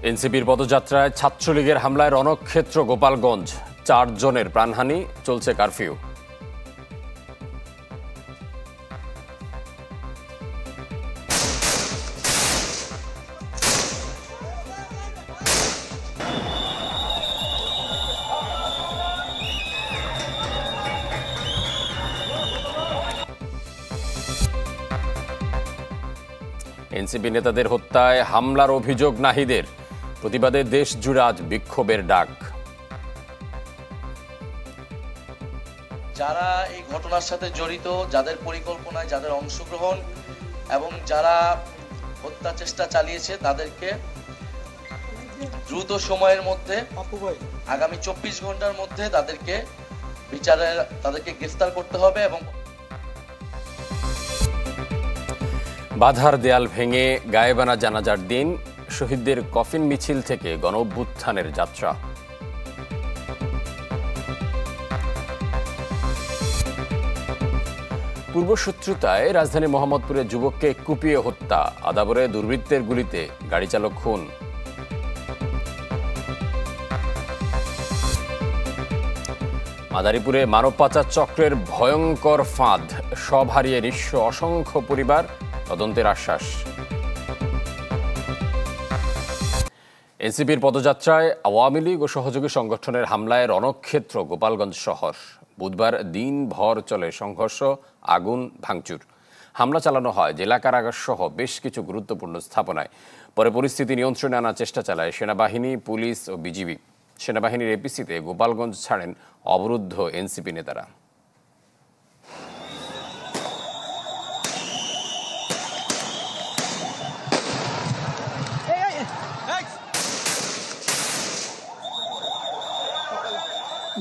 এনসিপির পদযাত্রায় ছাত্রলীগের হামলায় রণক্ষেত্র গোপালগঞ্জ, 4 জনের প্রাণহানি, চলছে কারফিউ। এনসিপি নেতাদের হত্যায় হামলার অভিযোগ নাহিদের, প্রতিবাদে দেশ জুড়ে আজ বিক্ষোভের ডাক। যারা এই ঘটনার সাথে জড়িত, যাদের পরিকল্পনায়, যাদের অংশগ্রহণ এবং যারা হত্যা চেষ্টা চালিয়েছে, তাদেরকে দ্রুত সময়ের মধ্যে, আগামী 24 ঘন্টার মধ্যে তাদেরকে গ্রেফতার করতে হবে। এবং বাধার দেয়াল ভেঙে গায়েবানা জানাজার দিন, শহীদদের কফিন মিছিল থেকে গণঅভ্যুত্থানের যাত্রা। পূর্বশত্রুতায় রাজধানী মোহাম্মদপুরে যুবককে কুপিয়ে হত্যা, আদাবরে দুর্বৃত্তের গুলিতে গাড়ি চালক খুন। মাদারীপুরে মানব পাচার চক্রের ভয়ঙ্কর ফাঁদ, সব হারিয়ে নিঃস্ব অসংখ্য পরিবার, তদন্তের আশ্বাস। এনসিপির পদযাত্রায় আওয়ামী লীগ ও সহযোগী সংগঠনের হামলায় রণক্ষেত্র গোপালগঞ্জ শহর। বুধবার দিনভর চলে সংঘর্ষ, আগুন, ভাঙচুর। হামলা চালানো হয় জেলা কারাগার সহ বেশ কিছু গুরুত্বপূর্ণ স্থাপনায়। পরে পরিস্থিতি নিয়ন্ত্রণে আনার চেষ্টা চালায় সেনাবাহিনী, পুলিশ ও বিজিবি। সেনাবাহিনীর এপিসিতে গোপালগঞ্জ ছাড়েন অবরুদ্ধ এনসিপি নেতারা।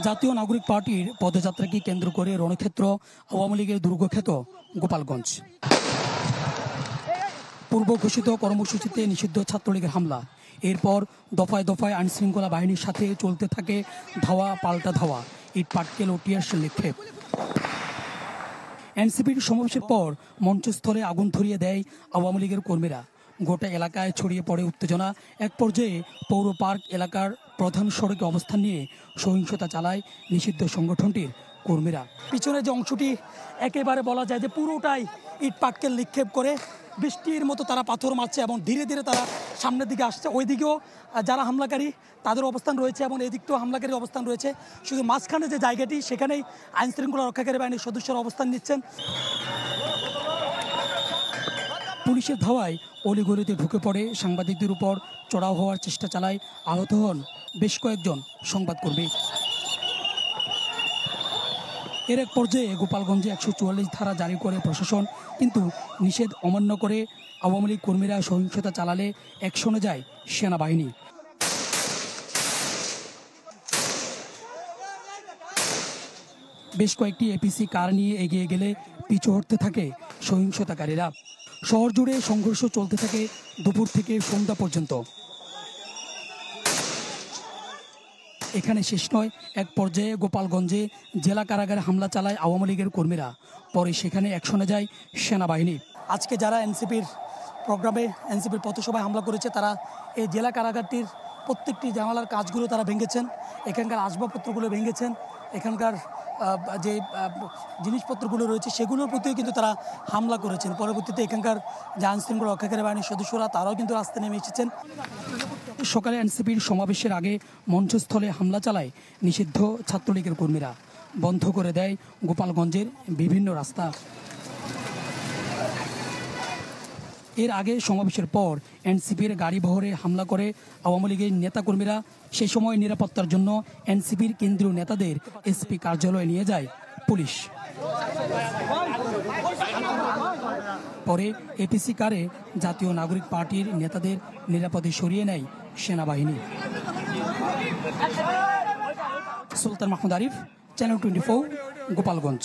জাতীয় নাগরিক পার্টির পদযাত্রাকে কেন্দ্র করে রণক্ষেত্র আওয়ামী লীগের দুর্গক্ষেত গোপালগঞ্জ। পূর্ব ঘোষিত কর্মসূচিতে নিষিদ্ধ ছাত্রলীগের হামলা, এরপর দফায় দফায় আইনশৃঙ্খলা বাহিনীর সাথে চলতে থাকে ধাওয়া পাল্টা ধাওয়া, ইট পাটকেল ও টিয়ারশেল নিক্ষেপ। এনসিপির সমাবেশের পর মঞ্চস্থলে আগুন ধরিয়ে দেয় আওয়ামী লীগের কর্মীরা। গোটা এলাকায় ছড়িয়ে পড়ে উত্তেজনা। এক পর্যায়ে পৌর পার্ক এলাকার প্রধান সড়কে অবস্থান নিয়ে সহিংসতা চালায় নিষিদ্ধ সংগঠনটির কর্মীরা। পিছনে যে অংশটি একেবারে বলা যায় যে পুরোটাই ইট পাটকেল নিক্ষেপ করে বৃষ্টির মতো তারা পাথর মারছে এবং ধীরে ধীরে তারা সামনের দিকে আসছে। ওইদিকেও যারা হামলাকারী তাদের অবস্থান রয়েছে এবং এদিকটাও হামলাকারীর অবস্থান রয়েছে। শুধু মাঝখানে যে জায়গাটি, সেখানেই আইনশৃঙ্খলা রক্ষাকারী বাহিনীর সদস্যরা অবস্থান নিচ্ছেন। পুলিশের ধাওয়ায় অলিগলিতে ঢুকে পড়ে সাংবাদিকদের উপর চড়াও হওয়ার চেষ্টা চালায়, আহত হন বেশ কয়েকজন সংবাদকর্মী। এর এক পর্যায়ে গোপালগঞ্জে 144 ধারা জারি করে প্রশাসন, কিন্তু নিষেধ অমান্য করে আওয়ামী লীগ কর্মীরা সহিংসতা চালালে অ্যাকশনে যায় সেনাবাহিনী। বেশ কয়েকটি এপিসি কার নিয়ে এগিয়ে গেলে পিছু হটতে থাকে সহিংসতাকারীরা। শহর জুড়ে সংঘর্ষ চলতে থাকে দুপুর থেকে সন্ধ্যা পর্যন্ত। এখানে শেষ নয়, এক পর্যায়ে গোপালগঞ্জে জেলা কারাগারে হামলা চালায় আওয়ামী লীগের কর্মীরা। পরে সেখানে অ্যাকশনে যায় সেনাবাহিনী। আজকে যারা এনসিপির প্রোগ্রামে, এনসিপির পথসভায় হামলা করেছে, তারা এই জেলা কারাগারটির প্রত্যেকটি জানালার কাজগুলো তারা ভেঙেছেন, এখানকার আসবাবপত্রগুলো ভেঙেছেন, এখানকার যে জিনিসপত্রগুলো রয়েছে সেগুলোর প্রতিও কিন্তু তারা হামলা করেছেন। পরবর্তীতে এখানকার যে আইনশৃঙ্খলা রক্ষাকারী বাহিনীর সদস্যরা তারাও কিন্তু রাস্তায় নেমে এসেছেন। সকালে এনসিপির সমাবেশের আগে মঞ্চস্থলে হামলা চালায় নিষিদ্ধ ছাত্রলীগের কর্মীরা। বন্ধ করে দেয় গোপালগঞ্জের বিভিন্ন রাস্তা। এর আগে সমাবেশের পর এনসিপির গাড়ি বহরে হামলা করে আওয়ামী লীগের নেতাকর্মীরা। সেই সময় নিরাপত্তার জন্য এনসিপির কেন্দ্রীয় নেতাদের এসপি কার্যালয়ে নিয়ে যায় পুলিশ। পরে এপিসি কারে জাতীয় নাগরিক পার্টির নেতাদের নিরাপদে সরিয়ে নেয় সেনাবাহিনী। সুলতান মাহমুদ আরিফ, চ্যানেল 24, গোপালগঞ্জ।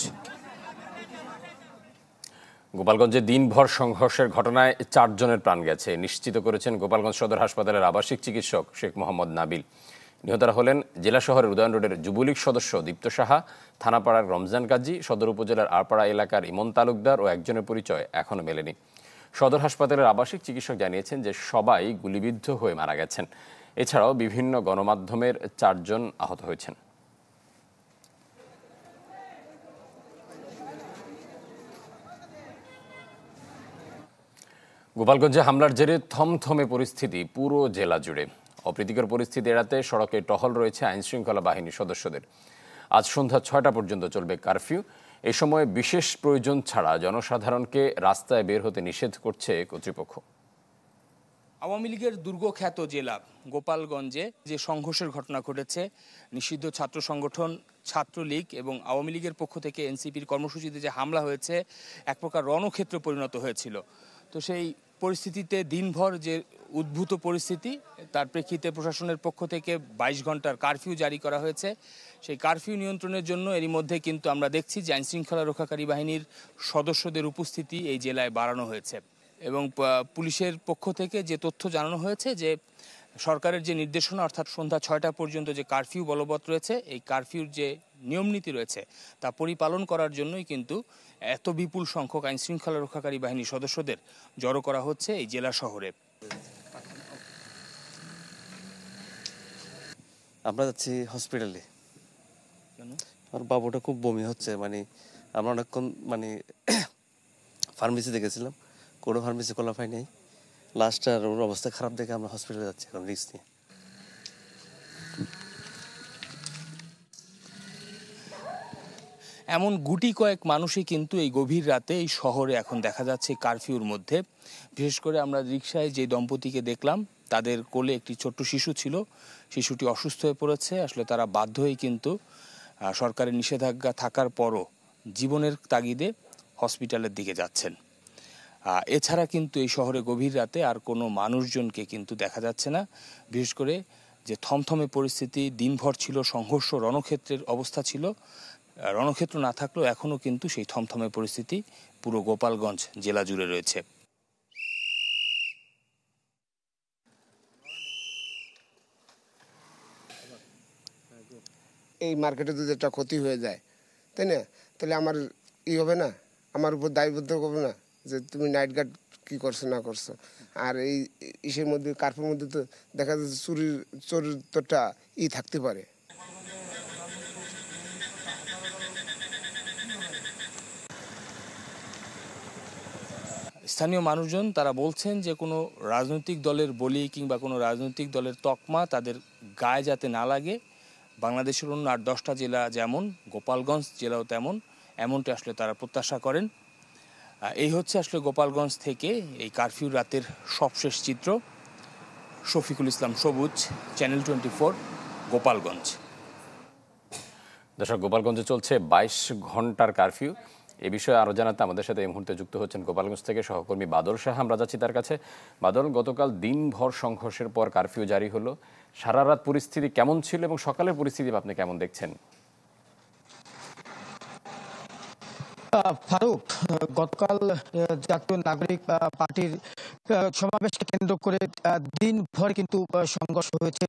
গোপালগঞ্জে দিনভর সংঘর্ষের ঘটনায় 4 জনের প্রাণ গেছে নিশ্চিত করেছেন গোপালগঞ্জ সদর হাসপাতালের আবাসিক চিকিৎসক শেখ মোহাম্মদ নাবিল। নিহতরা হলেন জেলা শহরের উদয়ন রোডের যুবলীগ সদস্য দীপ্ত সাহা, থানাপাড়ার রমজান কাজী, সদর উপজেলার আরপাড়া এলাকার ইমন তালুকদার ও একজনের পরিচয় এখনও মেলেনি। সদর হাসপাতালের আবাসিক চিকিৎসক জানিয়েছেন যে সবাই গুলিবিদ্ধ হয়ে মারা গেছেন। এছাড়াও বিভিন্ন গণমাধ্যমের 4 জন আহত হয়েছেন। গোপালগঞ্জে হামলার জেরে থমথমে পরিস্থিতি পুরো জেলা জুড়ে। অপ্রীতিকর পরিস্থিতি এড়াতে সড়কে টহল রয়েছে আইনশৃঙ্খলা বাহিনীর সদস্যদের। আজ সন্ধ্যা 6টা পর্যন্ত চলবে কারফিউ। এ সময় বিশেষ প্রয়োজন ছাড়া জনসাধারণকে রাস্তায় বের হতে নিষেধ করছে কর্তৃপক্ষ। আওয়ামী লীগের দুর্গখ্যাত জেলা গোপালগঞ্জে যে সংঘর্ষের ঘটনা ঘটেছে, নিষিদ্ধ ছাত্র সংগঠন ছাত্রলীগ এবং আওয়ামী লীগের পক্ষ থেকে এনসিপির কর্মসূচিতে যে হামলা হয়েছে এক প্রকার রণক্ষেত্র পরিণত হয়েছিল। তো সেই পরিস্থিতিতে দিনভর যে উদ্ভূত পরিস্থিতি, তার প্রেক্ষিতে প্রশাসনের পক্ষ থেকে 22 ঘন্টার কারফিউ জারি করা হয়েছে। সেই কারফিউ নিয়ন্ত্রণের জন্য এরই মধ্যে কিন্তু আমরা দেখছি যে আইনশৃঙ্খলা রক্ষাকারী বাহিনীর সদস্যদের উপস্থিতি এই জেলায় বাড়ানো হয়েছে এবং পুলিশের পক্ষ থেকে যে তথ্য জানানো হয়েছে যে সরকারের যে নির্দেশনা অর্থাৎ সন্ধ্যা 6টা পর্যন্ত যে কারফিউ বলবৎ রয়েছে, এই কারফিউর যে নিয়মনীতি রয়েছে তা পরিপালন করার জন্যই কিন্তু এত বিপুল সংখ্যক আইনশৃঙ্খলা রক্ষাকারী বাহিনীর সদস্যদের জড়ো করা হচ্ছে এই জেলা শহরে। আমরা যাচ্ছি হসপিটালে। আমার বাবুটা খুব বমি হচ্ছে, আমরা অনেকক্ষণ ফার্মেসিতে গেছিলাম, কোনো ফার্মেসি খোলা পাই নাই। লাস্টটার ওর অবস্থা খারাপ দেখে আমরা হসপিটালে যাচ্ছি এখন রিস্ক নিয়ে। এমন গুটি কয়েক মানুষই কিন্তু এই গভীর রাতে এই শহরে এখন দেখা যাচ্ছে কারফিউর মধ্যে। বিশেষ করে আমরা রিকশায় যে দম্পতিকে দেখলাম, তাদের কোলে একটি ছোট্ট শিশু ছিল। শিশুটি অসুস্থ হয়ে পড়েছে। আসলে তারা বাধ্য হয়েই কিন্তু সরকারের নিষেধাজ্ঞা থাকার পরও জীবনের তাগিদে হসপিটালের দিকে যাচ্ছেন। এছাড়া কিন্তু এই শহরে গভীর রাতে আর কোনো মানুষজনকে কিন্তু দেখা যাচ্ছে না। বিশেষ করে যে থমথমে পরিস্থিতি দিনভর ছিল, সংঘর্ষ রণক্ষেত্রের অবস্থা ছিল, রণক্ষেত্র না থাকলেও এখনও কিন্তু সেই থমথমে পরিস্থিতি পুরো গোপালগঞ্জ জেলা জুড়ে রয়েছে। এই মার্কেটে যদি একটা ক্ষতি হয়ে যায়, তাই না, তাহলে আমার হবে না, আমার উপর দায়বদ্ধ করবে না যে তুমি নাইট গার্ড কী করছো না করছো। আর এই ইসের মধ্যে কার্ফের মধ্যে তো দেখা যাচ্ছে চরিত্রটা থাকতে পারে। স্থানীয় মানুষজন তারা বলছেন যে কোনো রাজনৈতিক দলের বলি কিংবা কোনো রাজনৈতিক দলের তকমা তাদের গায়ে যাতে না লাগে। বাংলাদেশের অন্য 8-10টা জেলা যেমন, গোপালগঞ্জ জেলাও তেমন, এমনটা আসলে তারা প্রত্যাশা করেন। এই হচ্ছে আসলে গোপালগঞ্জ থেকে এই কারফিউ রাতের সবশেষ চিত্র। শফিকুল ইসলাম সবুজ, চ্যানেল 24, গোপালগঞ্জ। দর্শক, গোপালগঞ্জে চলছে 22 ঘন্টার কারফিউ। এ বিষয়ে আরও জানাতে আমাদের সাথে এই মুহূর্তে যুক্ত হচ্ছেন গোপালগঞ্জ থেকে সহকর্মী বাদল শাহ। আমরা যাচ্ছি তার কাছে। বাদল, গতকাল দিনভর সংঘর্ষের পর কারফিউ জারি হলো, সারা রাত পরিস্থিতি কেমন ছিল এবং সকালের পরিস্থিতি আপনি কেমন দেখছেন? ফারুক, গতকাল জাতীয় নাগরিক পার্টির সমাবেশকে কেন্দ্র করে দিনভর কিন্তু সংঘর্ষ হয়েছে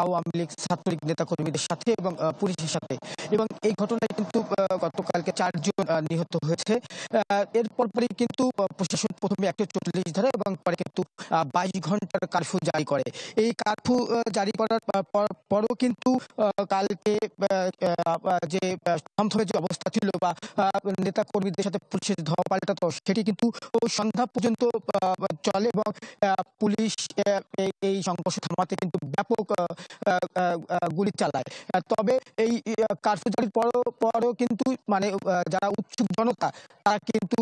আওয়ামী লীগ ছাত্রলীগ নেতাকর্মীদের সাথে এবং পুলিশের সাথে, এবং এই ঘটনায় কিন্তু গতকালকে 4 জন নিহত হয়েছে। এরপর পরই কিন্তু প্রশাসন প্রথমে 144 ধারা এবং পরে কিন্তু 22 ঘন্টার কারফিউ জারি করে। এই কারফিউ জারি করার পরও কিন্তু কালকে যে থমথমে যে অবস্থা ছিল বা নেতা কর্মীদের সাথে পুলিশের ধাওয়া পাল্টাতো, সেটি কিন্তু সন্ধ্যা পর্যন্ত চলে এবং পুলিশ এই সংঘর্ষ থামাতে কিন্তু ব্যাপক গুলি চালায়। তবে এই কারফিউ জারির পরও কিন্তু যারা উৎসুক জনতা তারা কিন্তু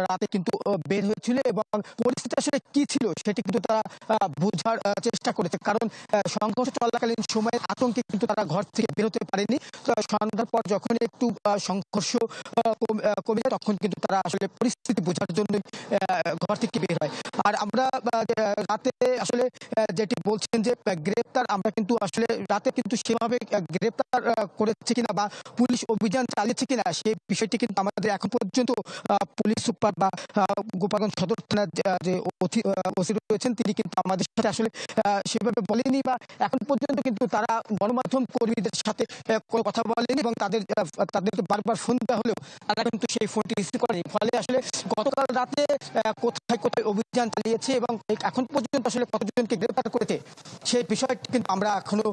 রাতে কিন্তু বের হয়েছিল এবং পরিস্থিতি আসলে কি ছিল সেটি কিন্তু তারা বোঝার চেষ্টা করেছে। কারণ সংঘর্ষ চলাকালীন সময়ের আতঙ্কে কিন্তু তারা ঘর থেকে বেরোতে পারেনি। সন্ধ্যার পর যখন একটু সংঘর্ষ কমে যায় তখন কিন্তু তারা আসলে পরিস্থিতি বোঝার জন্য ঘর থেকে বের হয়। আর আমরা রাতে আসলে যেটি বলছেন যে গ্রেপ্তার, আমরা কিন্তু আসলে রাতে কিন্তু সেভাবে গ্রেপ্তার করেছে কিনা বা পুলিশ অভিযান চালিয়েছে কিনা সেই বিষয়টি কিন্তু আমাদের এখন পর্যন্ত পুলিশ সুপার বা গোপালগঞ্জ সদর থানার যে ওসি রয়েছেন তিনি কিন্তু আমাদের সাথে আসলে সেভাবে বলেনি বা এখন পর্যন্ত কিন্তু তারা গণমাধ্যম কর্মীদের সাথে কোনো কথা বলেনি এবং তাদেরকে বারবার ফোন দেওয়া হলেও তারা কিন্তু সেই ফোনটি রিসিভ করেনি। ফলে আসলে গতকাল রাতে কোথায় কোথায় অভিযান চালিয়েছে এবং এখন পর্যন্ত আসলে কতজনকে গ্রেপ্তার করেছে সেই বিষয়টি কিন্তু আমরা এখনো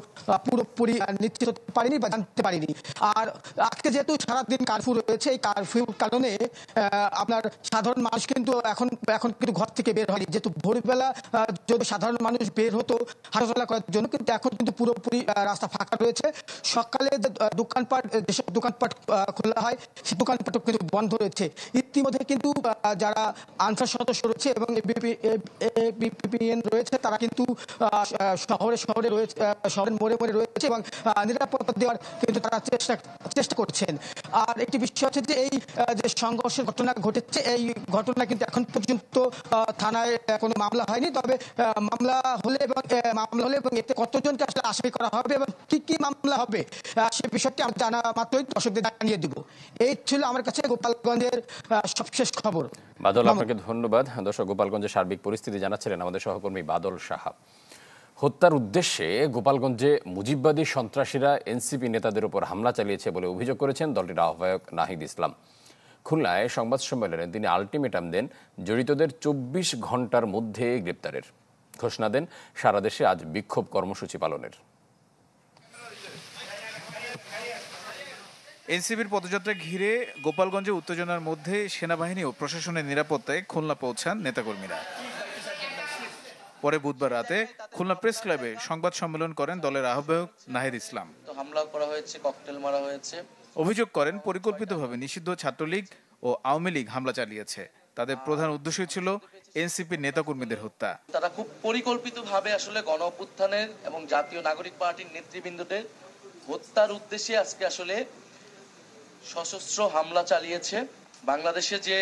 পুরোপুরি নিশ্চিত হতে পারিনি বা জানতে পারিনি। আর আজকে যেহেতু সারাদিন কারফিউ রয়েছে, এই কারফিউর কারণে আপনার সাধারণ মানুষ কিন্তু এখন কিন্তু ঘর থেকে বের হয়নি। যেহেতু ভোরবেলা যদি সাধারণ মানুষ বের হতো হাঁটাচলা করার জন্য, কিন্তু এখন কিন্তু পুরোপুরি রাস্তা ফাঁকা রয়েছে। সকালে যে যেসব দোকানপাট খোলা হয় সেই দোকানপাটও কিন্তু বন্ধ রয়েছে। ইতিমধ্যে কিন্তু যারা আনসার সদস্য রয়েছে এবং এবিপিএন রয়েছে তারা কিন্তু শহরে রয়েছে, শহরের মোড়ে রয়েছে এবং নিরাপত্তা দেওয়ার কিন্তু তারা চেষ্টা করছেন। আর একটি বিষয় হচ্ছে যে এই যে সংঘর্ষের ঘটনা ঘটেছে, এই ঘটনা কিন্তু এখন পর্যন্ত থানায় কোনো মামলা হয়নি। তবে মামলা হলে এবং এতে কতজনকে আসলে আসামি করা হবে এবং কি মামলা হবে সে বিষয়টি আমরা জানা মাত্রই দর্শকদের জানিয়ে দিব। এই ছিল আমার কাছে গোপালগঞ্জের সবশেষ খবর। বাদল, আপনাকে ধন্যবাদ। দর্শক, গোপালগঞ্জের সার্বিক পরিস্থিতি জানাচ্ছিলেন আমাদের সহকর্মী বাদল সাহা। হত্যার উদ্দেশ্যে গোপালগঞ্জে মুজিববাদী সন্ত্রাসীরা এনসিপি নেতাদের উপর হামলা চালিয়েছে বলে অভিযোগ করেছেন দলটির আহ্বায়ক নাহিদ ইসলাম। খুলনায় সংবাদ সম্মেলনে তিনি আলটিমেটাম দেন জড়িতদের 24 ঘন্টার মধ্যে গ্রেপ্তারের। ঘোষণা দেন সারা দেশে আজ বিক্ষোভ কর্মসূচি পালনের। এনসিপির পদযাত্রা ঘিরে গোপালগঞ্জে উত্তেজনার মধ্যে সেনাবাহিনী ও প্রশাসনের নিরাপত্তায় খুলনা পৌঁছান নেতাকর্মীরা। পরে বুধবার রাতে খুলনা প্রেস ক্লাবে সংবাদ সম্মেলন করেন দলের আহ্বায়ক নাহিদ ইসলাম। হামলা করা হয়েছে, ককটেল মারা হয়েছে। অভিযোগ করেন পরিকল্পিতভাবে নিষিদ্ধ ছাত্রলীগ ও আওয়ামী লীগ হামলা চালিয়েছে। তাদের প্রধান উদ্দেশ্য ছিল এনসিপির নেতাকর্মীদের হত্যা। তারা খুব পরিকল্পিতভাবে আসলে গণ অভ্যুত্থানের এবং জাতীয় নাগরিক পার্টির নেতৃবৃন্দদের হত্যার উদ্দেশ্যে আজকে আসলে সশস্ত্র হামলা চালিয়েছে। বাংলাদেশে যে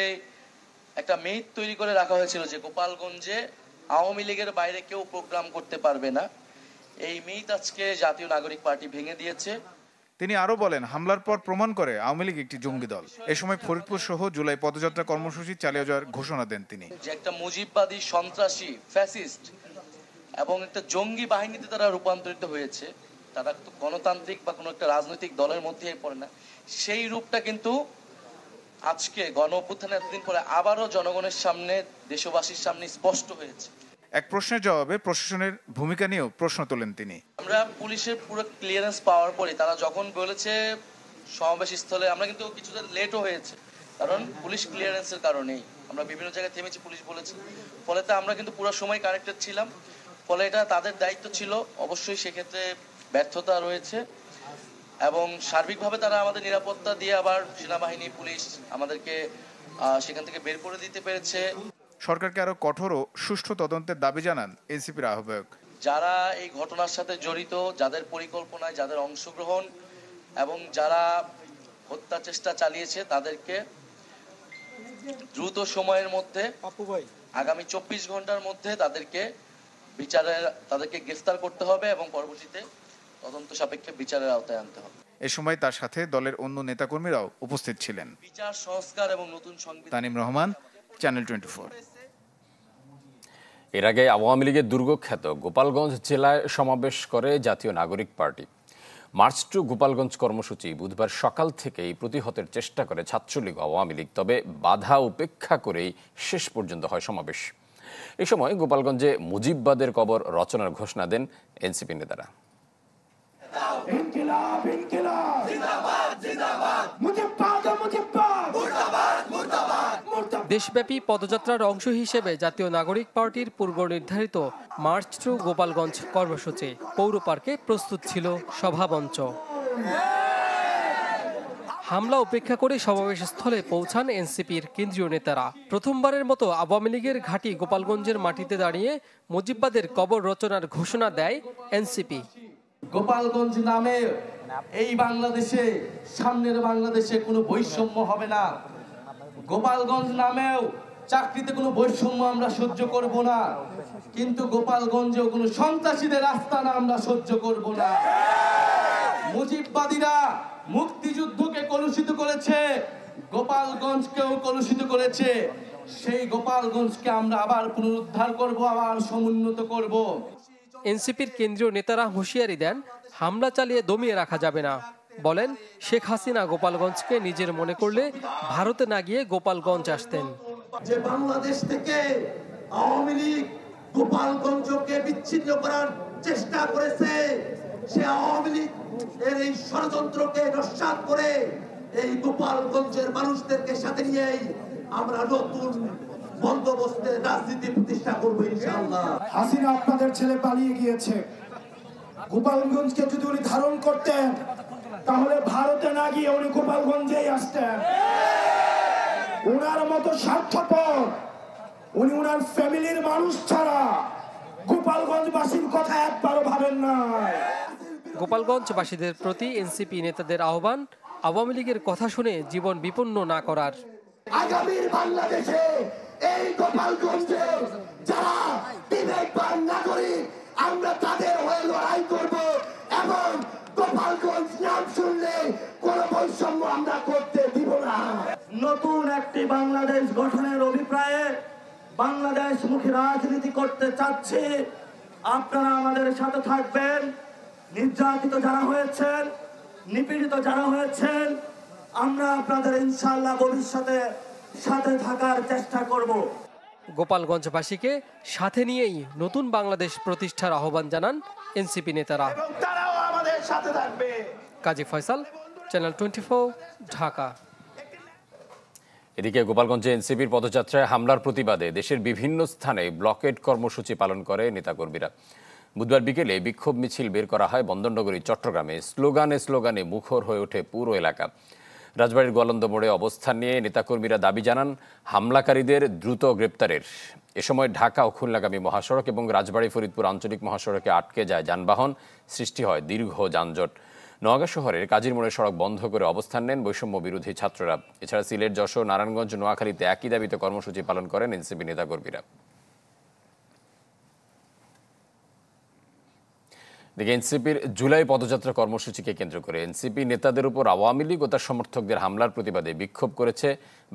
একটা মিথ তৈরি করে রাখা হয়েছিল যে গোপালগঞ্জে আওয়ামী লীগের বাইরে কেউ প্রোগ্রাম করতে পারবে না, এই মিথ আজকে জাতীয় নাগরিক পার্টি ভেঙে দিয়েছে। তিনি আরো বলেন, হামলার পর প্রমাণ করে আওয়ামী লীগ একটি জঙ্গি দল। এ সময় ফরিদপুর সহ জুলাই পদযাত্রা কর্মসূচি চালিয়ে যাওয়ার ঘোষণা দেন তিনি। যে একটা মুজিববাদী সন্ত্রাসী ফ্যাসিস্ট এবং একটা জঙ্গি বাহিনীতে তারা রূপান্তরিত হয়েছে, তারা তো গণতান্ত্রিক বা কোনো একটা রাজনৈতিক দলের মধ্যে পড়ে না, সেই রূপটা কিন্তু আজকে গণ অভ্যুত্থানের এতদিন পরে আবারও জনগণের সামনে, দেশবাসীর সামনে স্পষ্ট হয়েছে। এক প্রশ্নের জবাবে প্রশাসনের ভূমিকা নিয়েও প্রশ্ন তোলেন তিনি। আমরা পুলিশের পুরো ক্লিয়ারেন্স পাওয়ার পরে তারা যখন বলেছে সমাবেশ স্থলে, আমরা কিন্তু কিছুটা লেটও হয়েছে, কারণ পুলিশ ক্লিয়ারেন্সের কারণেই আমরা বিভিন্ন জায়গায় থেমেছি, পুলিশ বলেছে। ফলে তো আমরা কিন্তু পুরো সময় কানেক্টেড ছিলাম, ফলে এটা তাদের দায়িত্ব ছিল। অবশ্যই সেক্ষেত্রে ব্যর্থতা রয়েছে এবং সার্বিকভাবে তারা আমাদের নিরাপত্তা দিয়ে আবার সেনাবাহিনী, পুলিশ আমাদেরকে সেখান থেকে বের করে দিতে পেরেছে। সরকারকে আরো কঠোর ও সুষ্ঠু তদন্তের দাবি জানান এনসিপির আহ্বায়ক। যারা এই ঘটনার সাথে জড়িত, যাদের পরিকল্পনায়, যাদের অংশগ্রহণ এবং যারা হত্যা চেষ্টা চালিয়েছে তাদেরকে দ্রুত সময়ের মধ্যে, আগামী 24 ঘন্টার মধ্যে তাদেরকে গ্রেফতার করতে হবে এবং পরবর্তীতে তদন্ত সাপেক্ষে বিচারের আওতায় আনতে হবে। এ সময় তার সাথে দলের অন্য নেতাকর্মীরাও উপস্থিত ছিলেন। বিচার সংস্কার এবং নতুন সংবিধান। তানিম রহমান, চ্যানেল 24। এর আগে আওয়ামী লীগের দুর্গখ্যাত গোপালগঞ্জ জেলায় সমাবেশ করে জাতীয় নাগরিক পার্টি। মার্চ টু গোপালগঞ্জ কর্মসূচি বুধবার সকাল থেকেই প্রতিহতের চেষ্টা করে ছাত্রলীগ আওয়ামী লীগ, তবে বাধা উপেক্ষা করেই শেষ পর্যন্ত হয় সমাবেশ। এ সময় গোপালগঞ্জে মুজিববাদের কবর রচনার ঘোষণা দেন এনসিপি নেতারা। দেশব্যাপী পদযাত্রার অংশ হিসেবে জাতীয় নাগরিক পার্টির পূর্ব নির্ধারিত মার্চ থ্রু গোপালগঞ্জ কর্মসূচি পৌর পার্কে প্রস্তুত ছিল সভামঞ্চ। হামলা উপেক্ষা করে সমাবেশ স্থলে পৌঁছান এনসিপির কেন্দ্রীয় নেতারা। প্রথমবারের মতো আওয়ামী লীগের ঘাঁটি গোপালগঞ্জের মাটিতে দাঁড়িয়ে মুজিববাদের কবর রচনার ঘোষণা দেয় এনসিপি। গোপালগঞ্জ নামে এই বাংলাদেশে, সামনের বাংলাদেশে কোনো বৈষম্য হবে না। গোপালগঞ্জ নামেও চাকরিতে কোনো বৈষম্য আমরা সহ্য করব না, কিন্তু গোপালগঞ্জেও কোনো সন্ত্রাসীদের আস্তানা আমরা সহ্য করব না। মুজিববাদীরা মুক্তিযুদ্ধকে কলুষিত করেছে, গোপালগঞ্জকেও কলুষিত করেছে। সেই গোপালগঞ্জকে আমরা আবার পুনরুদ্ধার করব, আবার সমুন্নত করব। এনসিপির কেন্দ্রীয় নেতারা হুঁশিয়ারি দেন, হামলা চালিয়ে দমিয়ে রাখা যাবে না। বলেন, শেখ হাসিনা গোপালগঞ্জকে নিজের মনে করলে ভারতে না গিয়ে গোপালগঞ্জ আসতেন। যে বাংলাদেশ থেকে আওয়ামী লীগ গোপালগঞ্জকে বিচ্ছিন্ন করার চেষ্টা করেছে, সে আওয়ামী লীগ এর এই ষড়যন্ত্রকে নস্যাৎ করে এই গোপালগঞ্জের মানুষদেরকে সাথে নিয়েই আমরা নতুন বন্দোবস্তের রাজনীতি প্রতিষ্ঠা করবো ইনশাআল্লাহ। হাসিনা আপনাদের ছেলে পালিয়ে গিয়েছে, গোপালগঞ্জকে যদি উনি ধারণ করতেন তাহলে ভারতে না গিয়ে উনি গোপালগঞ্জেই আসতেন। উনার মতো স্বার্থপর, উনি উনার ফ্যামিলির মানুষ ছাড়া গোপালগঞ্জবাসীর কথা একবারও ভাবেন না। গোপালগঞ্জবাসীদের প্রতি এনসিপি নেতাদের আহ্বান, আওয়ামী লীগের কথা শুনে জীবন বিপন্ন না করার। আগামীর বাংলাদেশে এই গোপালগঞ্জে যারা বিবেকবান নাগরিক, আমরা তাদের হয়ে লড়াই করব এবং গোপালগঞ্জ নাম শুনলে কোনো বৈষম্য আমরা করতে দিব না। নতুন একটি বাংলাদেশ গঠনের অভিপ্রায়ে বাংলাদেশমুখী রাজনীতি করতে চাচ্ছি। আপনারা আমাদের সাথে থাকবেন। নির্যাতিত যারা হয়েছেন, নিপীড়িত যারা হয়েছেন, আমরা আপনাদের ইনশাআল্লাহ ভবিষ্যতে সাথে থাকার চেষ্টা করব। গোপালগঞ্জবাসীকে সাথে নিয়েই নতুন বাংলাদেশ প্রতিষ্ঠার আহ্বান জানান এনসিপি নেতারা। তারাও আমাদের সাথে থাকবে। কাজী ফয়সাল, চ্যানেল 24, ঢাকা। এদিকে গোপালগঞ্জে এনসিপির পদযাত্রায় হামলার প্রতিবাদে দেশের বিভিন্ন স্থানে ব্লকেড কর্মসূচি পালন করে নেতাকর্মীরা। বুধবার বিকেলে বিক্ষোভ মিছিল বের করা হয় বন্দরনগরী চট্টগ্রামে। স্লোগানে মুখর হয়ে ওঠে পুরো এলাকা। রাজবাড়ীর গোয়ালন্দ মোড়ে অবস্থান নিয়ে নেতাকর্মীরা দাবি জানান হামলাকারীদের দ্রুত গ্রেপ্তারের। এ সময় ঢাকা ও খুলনাগামী মহাসড়ক এবং রাজবাড়ী ফরিদপুর আঞ্চলিক মহাসড়কে আটকে যায় যানবাহন, সৃষ্টি হয় দীর্ঘ যানজট। নোয়াগাঁ শহরের কাজীর মোড়ে সড়ক বন্ধ করে অবস্থান নেন বৈষম্য বিরোধী ছাত্ররা। এছাড়া সিলেট, যশোর, নারায়ণগঞ্জ, নোয়াখালীতে একই দাবিতে কর্মসূচি পালন করেন এনসিপি নেতাকর্মীরা। দেখে এনসিপির জুলাই পদযাত্রা কর্মসূচিকে কেন্দ্র করে এনসিপি নেতাদের উপর আওয়ামী লীগ ও তার সমর্থকদের হামলার প্রতিবাদে বিক্ষোভ করেছে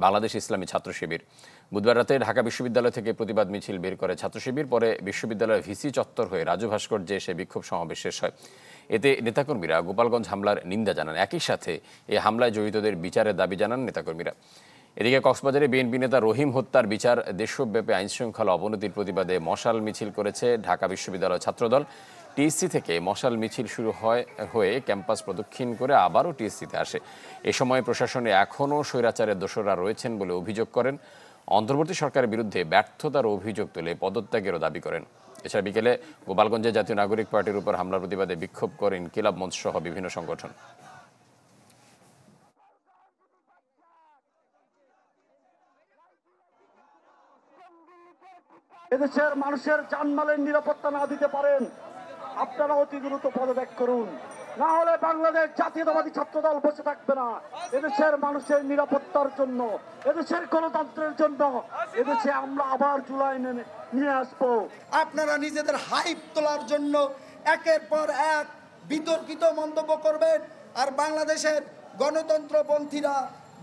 বাংলাদেশ ইসলামী ছাত্র শিবির। বুধবার রাতে ঢাকা বিশ্ববিদ্যালয় থেকে প্রতিবাদ মিছিল বের করে ছাত্র শিবির। পরে বিশ্ববিদ্যালয়ের ভিসি চত্বর হয়ে রাজু ভাস্কর্যে এসে বিক্ষোভ সমাবেশ শেষ হয়। এতে নেতাকর্মীরা গোপালগঞ্জ হামলার নিন্দা জানান। একই সাথে এই হামলায় জড়িতদের বিচারের দাবি জানান নেতাকর্মীরা। এদিকে কক্সবাজারে বিএনপি নেতা রহিম হত্যার বিচার দেশব্যাপী আইনশৃঙ্খলা অবনতির প্রতিবাদে মশাল মিছিল করেছে ঢাকা বিশ্ববিদ্যালয় ছাত্রদল। টিএসসি থেকে মশাল মিছিল শুরু হয়ে ক্যাম্পাস প্রদক্ষিণ করে আবারও টিএসসিতে আসে। এ সময় প্রশাসনে এখনও স্বৈরাচারের দোসররা রয়েছেন বলে অভিযোগ করেন। অন্তর্বর্তী সরকারের বিরুদ্ধে ব্যর্থতার অভিযোগ তুলে পদত্যাগেরও দাবি করেন। এছাড়া বিকেলে গোপালগঞ্জে জাতীয় নাগরিক পার্টির উপর হামলার প্রতিবাদে বিক্ষোভ করেন ইনকিলাব মঞ্চ সহ বিভিন্ন সংগঠন। এদেশের মানুষের জানমালের নিরাপত্তা না দিতে পারেন, আপনারা অতি দ্রুত পদত্যাগ করুন, না হলে বাংলাদেশ জাতীয়তাবাদী ছাত্রদল বসে থাকবে না। এদেশের মানুষের নিরাপত্তার জন্য, এদেশের গণতন্ত্রের জন্য এদেশে আমরা আবার জুলাই নিয়ে আসবো। আপনারা নিজেদের হাইপ তোলার জন্য একের পর এক বিতর্কিত মন্তব্য করবেন, আর বাংলাদেশের গণতন্ত্রপন্থীরা,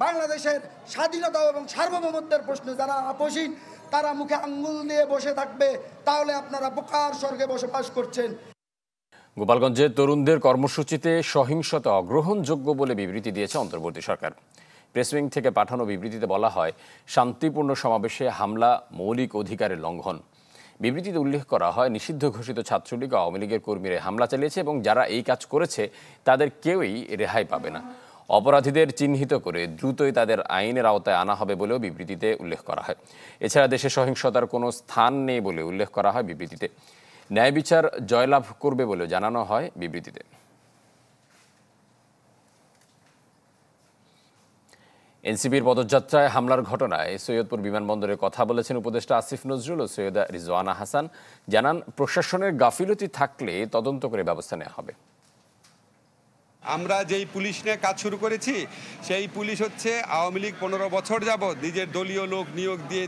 বাংলাদেশের স্বাধীনতা এবং সার্বভৌমত্বের প্রশ্নে যারা আপোষহীন, তারা মুখে আঙ্গুল দিয়ে বসে থাকবে। তাহলে আপনারা বোকার স্বর্গে বসবাস করছেন। গোপালগঞ্জে তরুণদের কর্মসূচিতে সহিংসতা অগ্রহণযোগ্য বলে বিবৃতি দিয়েছে অন্তর্বর্তী সরকার। প্রেসউইং থেকে পাঠানো বিবৃতিতে বলা হয়, শান্তিপূর্ণ সমাবেশে হামলা মৌলিক অধিকারের লঙ্ঘন। বিবৃতিতে উল্লেখ করা হয়, নিষিদ্ধ ঘোষিত ছাত্রলীগ ও আওয়ামী লীগের কর্মীরা হামলা চালিয়েছে এবং যারা এই কাজ করেছে তাদের কেউই রেহাই পাবে না। অপরাধীদের চিহ্নিত করে দ্রুতই তাদের আইনের আওতায় আনা হবে বলেও বিবৃতিতে উল্লেখ করা হয়। এছাড়া দেশে সহিংসতার কোনো স্থান নেই বলে উল্লেখ করা হয় বিবৃতিতে। ন্যায় বিচার জয়লাভ করবে বলে জানানো হয় বিবৃতিতে। এনসিপির পদযাত্রায় হামলার ঘটনায় সৈয়দপুর বিমানবন্দরে কথা বলেছেন উপদেষ্টা আসিফ নজরুল ও সৈয়দা রিজওয়ানা হাসান। জানান, প্রশাসনের গাফিলতি থাকলে তদন্ত করে ব্যবস্থা নেওয়া হবে। আমরা যেই পুলিশ নিয়ে কাজ শুরু করেছি, সেই পুলিশ হচ্ছে আওয়ামী লীগ 15 বছর যাবৎ নিজের দলীয় লোক নিয়োগ দিয়ে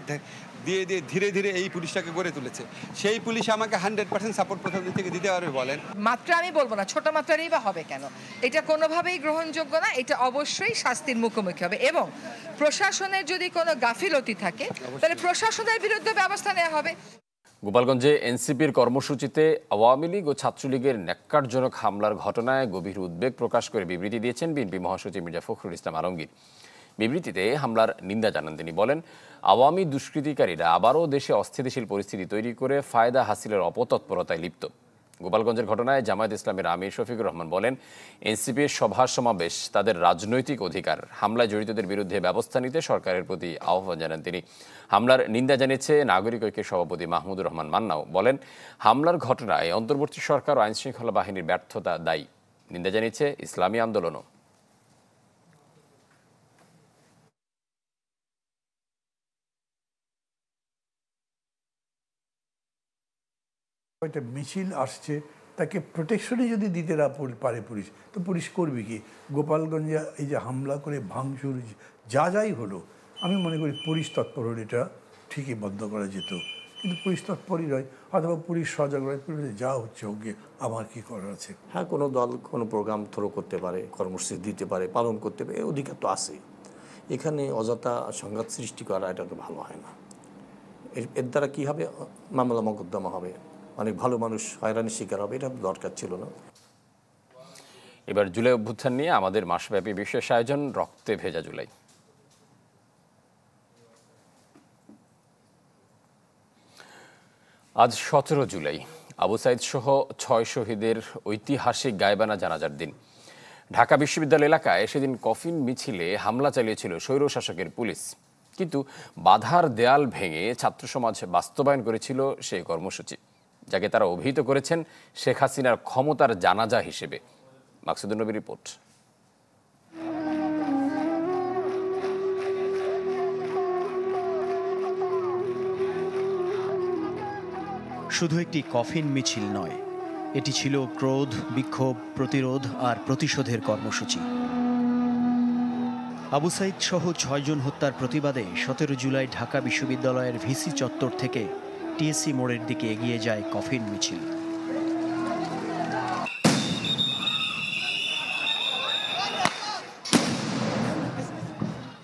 ধীরে ধীরে এই পুলিশটাকে গড়ে তুলেছে। সেই পুলিশ আমাকে 100% সাপোর্ট প্রথম দিন থেকে দিতে পারবে বলেন? মাত্রা আমি বলবো না, ছোট মাত্রারই বা হবে কেন? এটা কোনোভাবেই গ্রহণযোগ্য না। এটা অবশ্যই শাস্তির মুখোমুখি হবে এবং প্রশাসনের যদি কোনো গাফিলতি থাকে তাহলে প্রশাসনের বিরুদ্ধে ব্যবস্থা নেওয়া হবে। গোপালগঞ্জে এনসিপির কর্মসূচিতে আওয়ামী লীগ ও ছাত্রলীগের ন্যাক্কারজনক হামলার ঘটনায় গভীর উদ্বেগ প্রকাশ করে বিবৃতি দিয়েছেন বিএনপি মহাসচিব মির্জা ফখরুল ইসলাম আলমগীর। বিবৃতিতে হামলার নিন্দা জানান তিনি। বলেন, আওয়ামী দুষ্কৃতিকারীরা আবারও দেশে অস্থিতিশীল পরিস্থিতি তৈরি করে ফায়দা হাসিলের অপতৎপরতায় লিপ্ত। গোপালগঞ্জের ঘটনায় জামায়াত ইসলামের আমির শফিকুর রহমান বলেন, এনসিপির সভা সমাবেশ তাদের রাজনৈতিক অধিকার। হামলায় জড়িতদের বিরুদ্ধে ব্যবস্থা নিতে সরকারের প্রতি আহ্বান জানান তিনি। হামলার নিন্দা জানিয়েছে নাগরিক ঐক্যের সভাপতি মাহমুদুর রহমান মান্নাও। বলেন, হামলার ঘটনায় অন্তর্বর্তী সরকার ও আইনশৃঙ্খলা বাহিনীর ব্যর্থতা দায়ী। নিন্দা জানিয়েছে ইসলামী আন্দোলনও। একটা মিছিল আসছে, তাকে প্রোটেকশনই যদি দিতে না পারে পুলিশ, তো পুলিশ করবে কি? গোপালগঞ্জে এই যে হামলা করে ভাঙচুর যাই হলো, আমি মনে করি পুলিশ তৎপর হলে এটা ঠিকই বন্ধ করা যেত, কিন্তু পুলিশ তৎপরই নয়, অথবা পুলিশ সজাগ নয়, পুলিশ যা হচ্ছে ওকে আমার কি করার আছে। হ্যাঁ, কোনো দল কোনো প্রোগ্রাম থ্রো করতে পারে, কর্মসূচি দিতে পারে, পালন করতে পারে, এই অধিকার তো আছে। এখানে অযথা সংঘাত সৃষ্টি করা এটা তো ভালো হয় না। এর দ্বারা কী হবে? মামলা মোকদ্দমা হবে, অনেক ভালো মানুষ হয়রানির শিকার হবে। এটা দরকার ছিল না। এবার জুলাই অভ্যুত্থান নিয়ে আমাদের মাসব্যাপী বিশেষ আয়োজন রক্তে ভেজা জুলাই। আজ 17 জুলাই, আবু সাইদ সহ 6 শহীদের ঐতিহাসিক গায়েবানা জানাজার দিন। ঢাকা বিশ্ববিদ্যালয় এলাকায় সেদিন কফিন মিছিলে হামলা চালিয়েছিল স্বৈরশাসকের পুলিশ, কিন্তু বাধার দেয়াল ভেঙে ছাত্র সমাজ বাস্তবায়ন করেছিল সেই কর্মসূচি, যাকে তারা অভিহিত করেছেন শেখ হাসিনার ক্ষমতার জানাজা হিসেবে। মাকসুদুন নবীর রিপোর্ট। শুধু একটি কফিন মিছিল নয়, এটি ছিল ক্রোধ, বিক্ষোভ, প্রতিরোধ আর প্রতিশোধের কর্মসূচি। আবু সাইদ সহ 6 জন হত্যার প্রতিবাদে 17 জুলাই ঢাকা বিশ্ববিদ্যালয়ের ভিসি চত্বর থেকে টিএসসি মোড়ের দিকে এগিয়ে যায় কফিন মিছিল।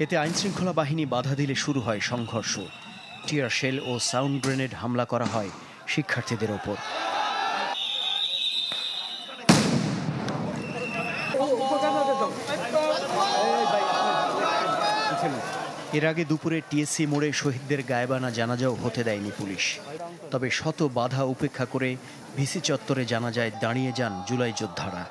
এতে আইনশৃঙ্খলা বাহিনী বাধা দিলে শুরু হয় সংঘর্ষ। টিয়ার শেল ও সাউন্ড গ্রেনেড হামলা করা হয় শিক্ষার্থীদের ওপর। এর আগে দুপুরে টিএসসি মোড়ে শহীদদের গায়েবানা জানাজাও হতে দেয়নি পুলিশ। তবে শত বাধা উপেক্ষা করে ভিসি চত্বরে জানাজায় দাঁড়িয়ে যান জুলাই যোদ্ধারা।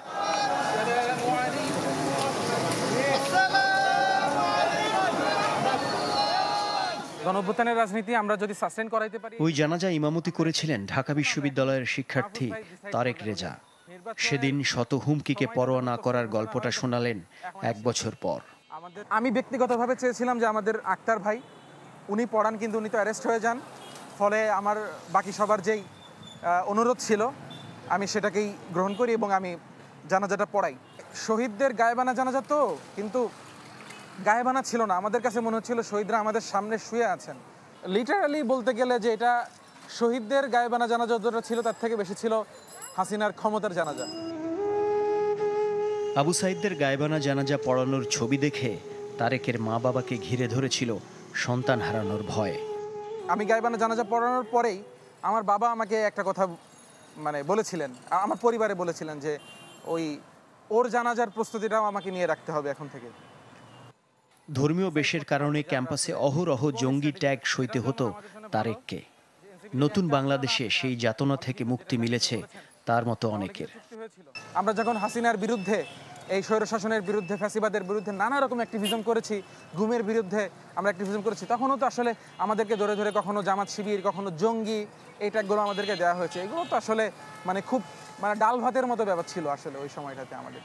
গণঅভ্যুত্থানের রাজনীতি আমরা যদি সাসটেইন করাইতে পারি। ওই জানাজা ইমামতি করেছিলেন ঢাকা বিশ্ববিদ্যালয়ের শিক্ষার্থী তারেক রেজা। সেদিন শত হুমকিকে পরোয়া না করার গল্পটা শোনালেন 1 বছর পর। আমি ব্যক্তিগতভাবে চেয়েছিলাম যে আমাদের আক্তার ভাই, উনি পড়ান কিন্তু উনি তো অ্যারেস্ট হয়ে যান, ফলে আমার বাকি সবার যেই অনুরোধ ছিল আমি সেটাকেই গ্রহণ করি এবং আমি জানাজাটা পড়াই। শহীদদের গায়েবানা জানাজা তো, কিন্তু গায়েবানা ছিল না। আমাদের কাছে মনে হচ্ছিল শহীদরা আমাদের সামনে শুয়ে আছেন। লিটারালি বলতে গেলে যে এটা শহীদদের গায়েবানা জানাজা যতটা ছিল তার থেকে বেশি ছিল হাসিনার ক্ষমতার জানাজা। আবু সাইদদের গায়েবানা জানাজা পড়ানোর ছবি দেখে তারেকের মা বাবাকে ঘিরে ধরেছিল সন্তান হারানোর ভয়। আমি গায়েবানা জানাজা পড়ানোর পরেই আমার বাবা আমাকে একটা কথা বলেছিলেন, আমার পরিবারে বলেছিলেন যে ওর জানাজার প্রস্তুতিটাও আমাকে নিয়ে রাখতে হবে এখন থেকে। ধর্মীয় বেশের কারণে ক্যাম্পাসে অহরহ জঙ্গি ট্যাগ সইতে হতো তারেককে। নতুন বাংলাদেশে সেই যাতনা থেকে মুক্তি মিলেছে তার মতো অনেকের। আমরা যখন হাসিনার বিরুদ্ধে, এই স্বৈরশাসনের বিরুদ্ধে, ফ্যাসিবাদের বিরুদ্ধে নানা রকম অ্যাক্টিভিজম করেছি, গুমের বিরুদ্ধে আমরা অ্যাক্টিভিজম করেছি, তখনও তো আসলে আমাদেরকে ধরে ধরে কখনো জামাত শিবির, কখনো জঙ্গি, এই ট্যাগগুলো আমাদেরকে দেওয়া হয়েছে। এগুলো তো আসলে খুব ডাল ভাতের মতো ব্যাপার ছিল আসলে ওই সময়টাতে আমাদের।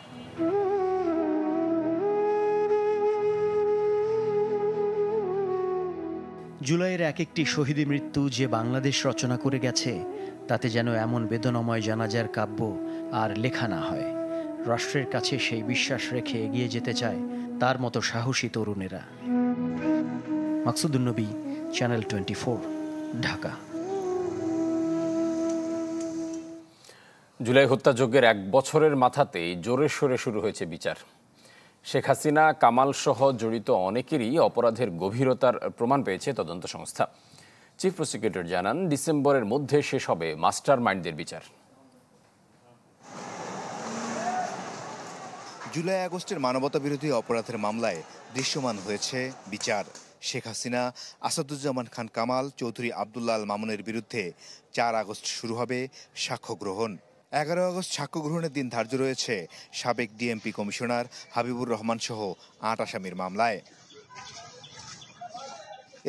জুলাইয়ের এক একটি শহীদের মৃত্যু যে বাংলাদেশ রচনা করে গেছে, তাতে যেন এমন বেদনাময় জানাজার কাব্য আর লেখা না হয়। রাষ্ট্রের কাছে সেই বিশ্বাস রেখে এগিয়ে যেতে চায় তার মতো সাহসী তরুণেরা। মাকসুদুন নবী, চ্যানেল 24, ঢাকা। জুলাই হত্যাযজ্ঞের 1 বছরের মাথাতেই জোরে সোরে শুরু হয়েছে বিচার। শেখ হাসিনা, কামাল সহ জড়িত অনেকেরই অপরাধের গভীরতার প্রমাণ পেয়েছে তদন্ত সংস্থা। চিফ প্রসিকিউটর জানান, ডিসেম্বরের মধ্যে শেষ হবে মাস্টার মাইন্ডদের বিচার। জুলাই আগস্টের মানবতাবিরোধী অপরাধের মামলায় দৃশ্যমান হয়েছে বিচার। শেখ হাসিনা, আসাদুজ্জামান খান কামাল, চৌধুরী আব্দুল্লাহ আল মামুনের বিরুদ্ধে 4 আগস্ট শুরু হবে সাক্ষ্য গ্রহণ। 11 আগস্ট সাক্ষ্য গ্রহণের দিন ধার্য রয়েছে সাবেক ডিএমপি কমিশনার হাবিবুর রহমান সহ 8 আসামির মামলায়।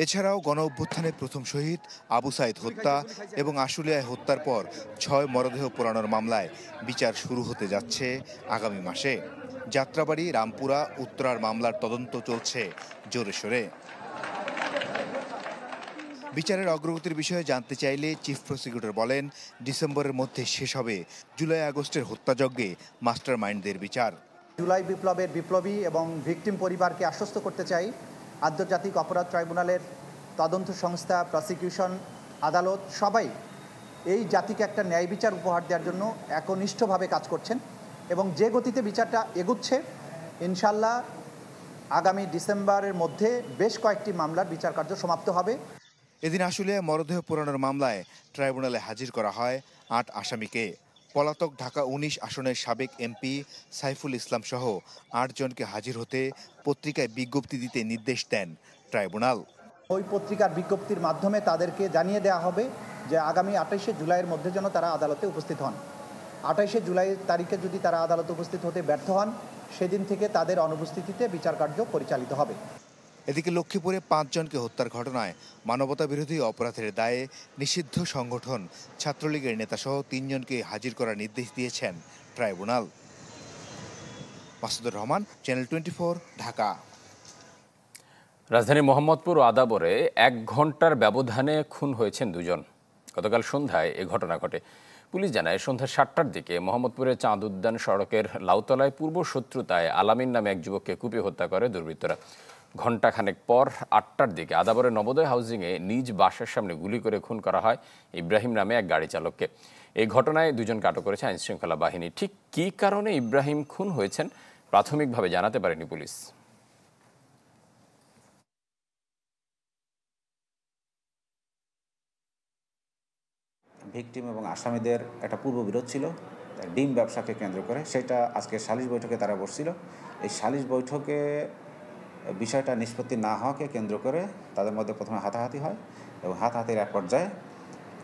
এছাড়াও গণ অভ্যুত্থানের প্রথম শহীদ আবু সাইদ হত্যা এবং আশুলিয়ায় হত্যার পর 6 মরদেহ পোড়ানোর মামলায় বিচার শুরু হতে যাচ্ছে আগামী মাসে। যাত্রাবাড়ি, রামপুরা, উত্তরার মামলার তদন্ত চলছে জোরে সোরে। বিচারের অগ্রগতির বিষয়ে জানতে চাইলে চিফ প্রসিকিউটর বলেন, ডিসেম্বরের মধ্যে শেষ হবে জুলাই আগস্টের হত্যাযজ্ঞে মাস্টার মাইন্ডদের বিচার। জুলাই বিপ্লবের বিপ্লবী এবং ভিকটিম পরিবারকে আশ্বস্ত করতে চাই, আন্তর্জাতিক অপরাধ ট্রাইব্যুনালের তদন্ত সংস্থা, প্রসিকিউশন, আদালত সবাই এই জাতিকে একটা ন্যায় বিচার উপহার দেওয়ার জন্য একনিষ্ঠভাবে কাজ করছেন এবং যে গতিতে বিচারটা এগুচ্ছে, ইনশাল্লাহ আগামী ডিসেম্বরের মধ্যে বেশ কয়েকটি মামলার বিচার কার্য সমাপ্ত হবে। এদিন আশুলিয়ায় মরদেহ পোড়ানোর মামলায় ট্রাইব্যুনালে হাজির করা হয় 8 আসামিকে। পলাতক ঢাকা 19 আসনের সাবেক এমপি সাইফুল ইসলাম সহ 8 জনকে হাজির হতে পত্রিকায় বিজ্ঞপ্তি দিতে নির্দেশ দেন ট্রাইব্যুনাল। ওই পত্রিকার বিজ্ঞপ্তির মাধ্যমে তাদেরকে জানিয়ে দেওয়া হবে যে আগামী 28শে জুলাইয়ের মধ্যে যেন তারা আদালতে উপস্থিত হন। 28শে জুলাই তারিখে যদি তারা আদালতে উপস্থিত হতে ব্যর্থ হন, সেদিন থেকে তাদের অনুপস্থিতিতে বিচার কার্য পরিচালিত হবে। এদিকে লক্ষ্মীপুরে 5 জনকে হত্যার ঘটনায় মানবতাবিরোধী অপরাধের দায়ে নিষিদ্ধ সংগঠন ছাত্রলীগের নেতাসহ 3 জনকে হাজির করার নির্দেশ দিয়েছেন ট্রাইব্যুনাল। মাসুদুর রহমান, চ্যানেল 24, ঢাকা। রাজধানী মোহাম্মদপুর ও আদাবরে 1 ঘন্টার ব্যবধানে খুন হয়েছেন 2 জন। গতকাল সন্ধ্যায় এ ঘটনা ঘটে। পুলিশ জানায়, সন্ধ্যা 7টার দিকে মোহাম্মদপুরের চাঁদ উদ্যান সড়কের লাউতলায় পূর্ব শত্রুতায় আলামিন নামে এক যুবককে কুপিয়ে হত্যা করে দুর্বৃত্তরা। ঘণ্টাখানেক পর 8টার দিকে আদাবরের নবোদয় হাউজিংয়ে নিজ বাসার সামনে গুলি করে খুন করা হয় ইব্রাহিম নামে এক গাড়ি চালককে। এই ঘটনায় 2 জনকে আটক করেছে আইনশৃঙ্খলা বাহিনী। ঠিক কী কারণে ইব্রাহিম খুন হয়েছেন প্রাথমিকভাবে জানাতে পারেনি পুলিশ। ভিকটিম এবং আসামিদের একটা পূর্ব বিরোধ ছিল ডিম ব্যবসাকে কেন্দ্র করে, সেটা আজকে সালিশ বৈঠকে তারা বসছিল। এই সালিশ বৈঠকে বিষয়টা নিষ্পত্তি না হওয়াকে কেন্দ্র করে তাদের মধ্যে প্রথমে হাতাহাতি হয় এবং হাতাহাতির এক পর্যায়ে